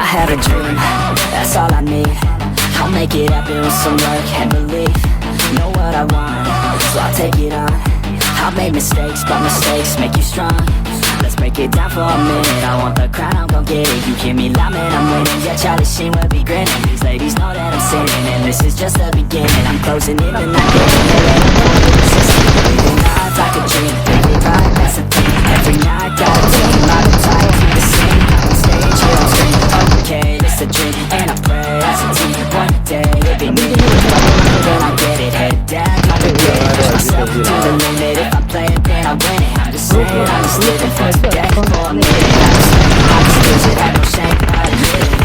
I have a dream, that's all I need. I'll make it happen with some work and belief. Know what I want, so I'll take it on. I've made mistakes, but mistakes make you strong. Let's break it down for a minute. I want the crown, I'm gon' get it. You hear me loud, man, I'm winning. Yeah, Charlie Sheen will be grinning. These ladies know that I'm sinning, and this is just the beginning. I'm closing in the night, living life like a dream. Baby, right, that's the thing. Every night, got a team. I've been tired to the scene. On stage, here on screen. Okay, it's a dream, and I pray as a team. One day, it'll be me. Then I get it, head down, complicated. Push myself to the limit. If I play it, then I win it. I'm just saying, I'm just living for today, for a minute. I just lose it, have no shame, I admit it.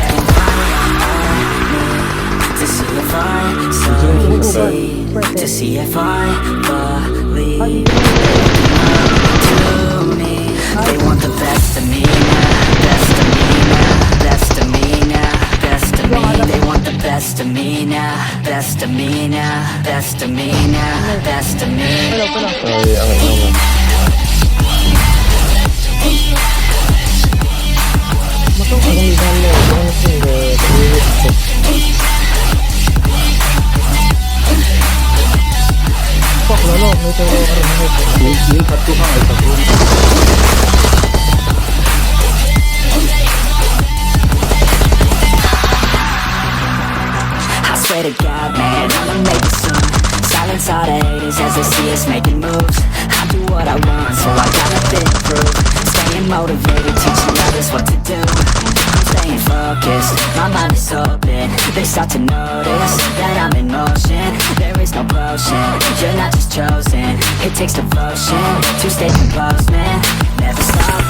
To see if I succeed, to see if I believe. To me, they want the best of me now, best of me now, best of me now, best of me. They want the best of me now, best of me now, best of me now, best of me. I swear to God, man, I'ma make it soon. Silence all the haters as they see us making moves. I do what I want, so I got nothing to prove. Staying motivated, teaching others what to do. I'm staying focused, my mind is open. They start to notice that I'm in motion. There is no potion, you're not just chosen. It takes devotion to stay composed, man. Never stop,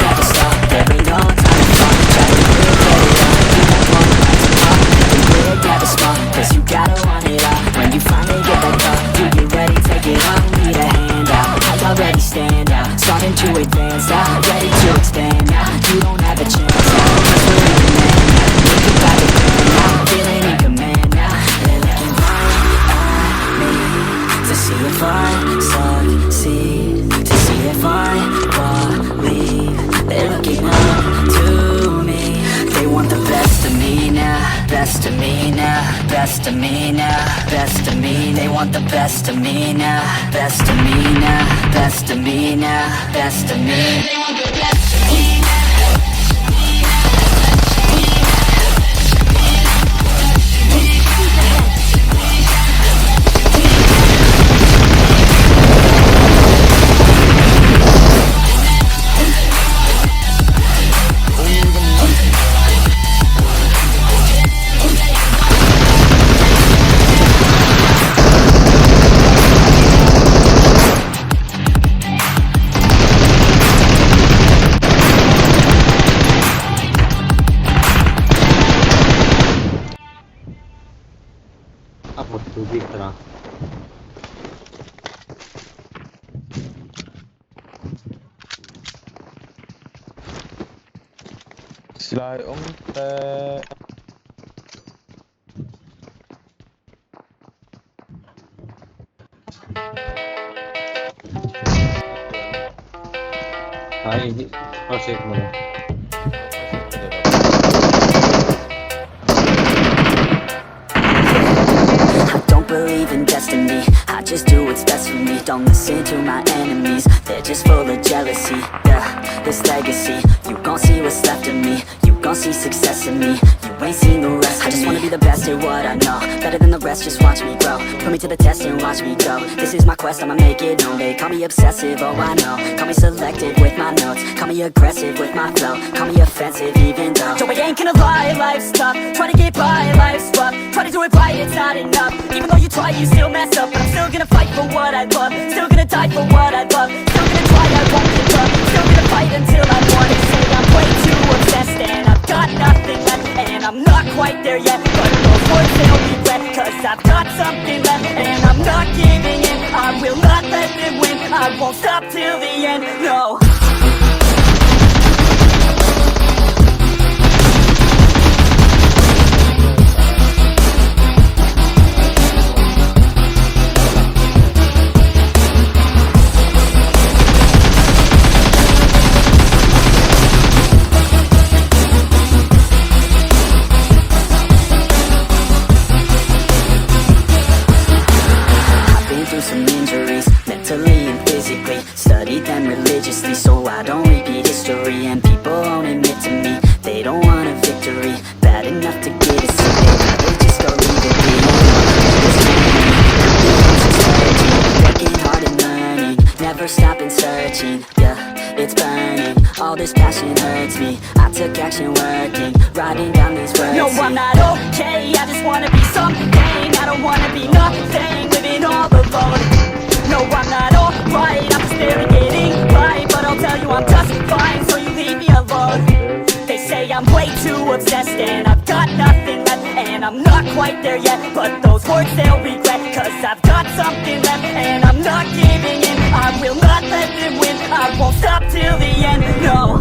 there ain't no time to fall. Try to live, get it on, do that one right tomorrow. Make it big, have it small, cause you gotta want it all. When you finally get that call, you get ready, take it on. Need a hand out, I already stand out. Starting to advance now, ready to expand now. You don't have a chance now, cause we're in demand now. Looking by the grand now, feeling in command now. They're looking right at me to see if I succeed, to see if I believe. They're looking up to me. They want the best of me now, best of me now, best of me now, best of me. They want the best of me now, best of me now, best of me now, best of me. They want the best of me now. Apa Pubg terang? Slide om Ini proses mana? Believe in destiny, I just do what's best for me. Don't listen to my enemies, they're just full of jealousy. Yeah, this legacy, you gon' see what's left of me. You gon' see success in me, you ain't seen the rest of me. I just wanna be the best at what I know, better than the rest, just watch me grow. Put me to the test and watch me go. This is my quest, I'ma make it known. They call me obsessive, oh I know. Call me selective with my notes, call me aggressive with my flow. Call me offensive even though Joe, I ain't gonna lie, life's tough. Try to get by, life's rough. Try to do it right, it's not enough. Even though you try, you still mess up. But I'm still gonna fight for what I love. Still gonna die for what I love. Still gonna try, I won't give up. Still gonna fight until I want it. Say I'm way too obsessed and I've got nothing left. And I'm not quite there yet, but those words they'll regret. Cause I've got something left and I'm not giving in. I will not let them win, I won't stop till the end, no. seriously, so I don't repeat history. And people won't admit to me they don't want a victory bad enough to get it, so they'd rather just go leave it be. Working hard and learning, never stopping searching. Yeah, it's burning, all this passion hurts me. I took action working, writing down these words. No, I'm not okay, I just wanna be something. I don't wanna be nothing, living all alone. No, I'm not alright, I'm just barely getting by. But I'll tell you I'm just fine, so you leave me alone. They say I'm way too obsessed and I've got nothing left. And I'm not quite there yet, but those words they'll regret. Cause I've got something left and I'm not giving in. I will not let them win, I won't stop till the end, no.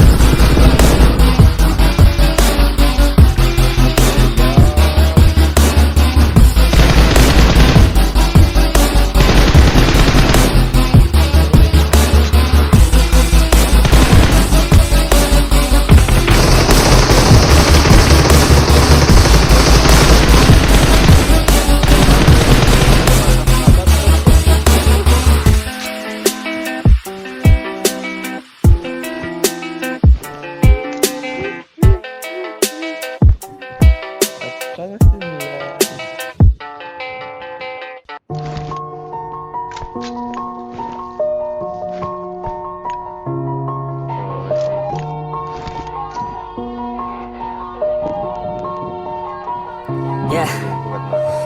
Yeah,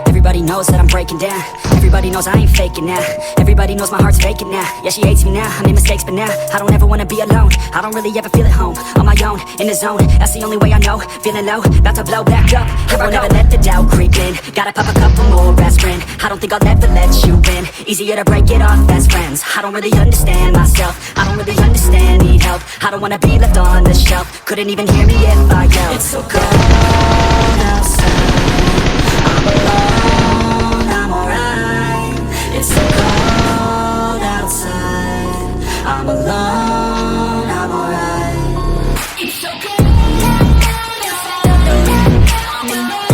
everybody knows that I'm breaking down. Everybody knows I ain't faking now. Everybody knows my heart's vacant now. Yeah, she hates me now, I made mistakes but now I don't ever wanna be alone. I don't really ever feel at home, on my own, in the zone. That's the only way I know, feeling low, about to blow back up. I won't ever let the doubt creep in. Gotta pop a couple more aspirin. I don't think I'll ever let you in. Easier to break it off best friends. I don't really understand myself, I don't really understand, need help. I don't wanna be left on the shelf. Couldn't even hear me if I yelled. It's so cold outside, I'm alone, I'm alright. It's so cold outside, I'm alone, I'm alright. It's so cold outside, I'm alone.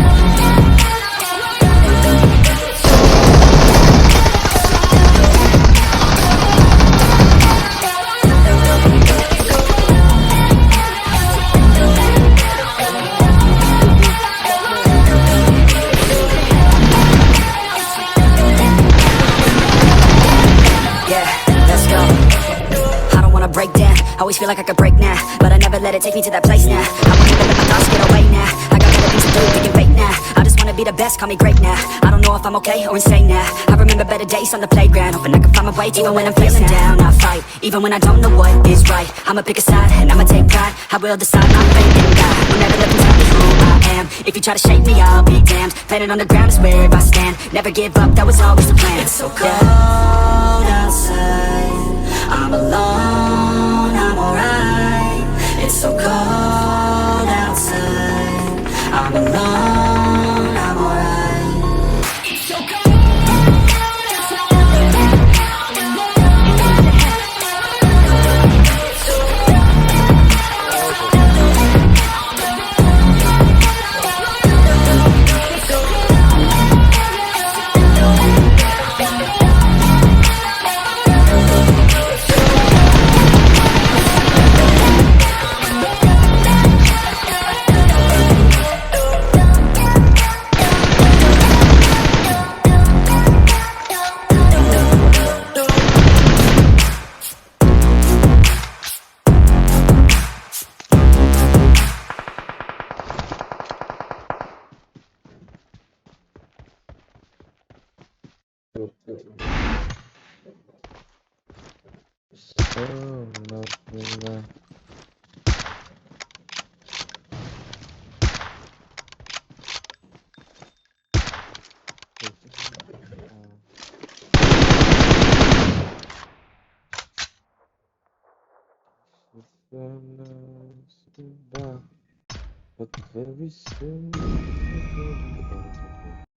Break down, always feel like I could break now, but I never let it take me to that place now. I won't even let my thoughts get away now. I got better things to do, thinking fake now. I just wanna be the best, call me great now. I don't know if I'm okay or insane now. I remember better days on the playground, hoping I can find my way. Even when I'm feeling down, I fight. Even when I don't know what is right, I'ma pick a side and I'ma take pride. I will decide my fate and die. Will never let them tell me who I am. If you try to shake me, I'll be damned. Planet on the ground is where I stand. Never give up, that was always the plan. It's so cold outside, I'm alone, I'm alright. It's so cold outside, I'm alone, I'm alright. It's so cold outside, I'm alone. But very soon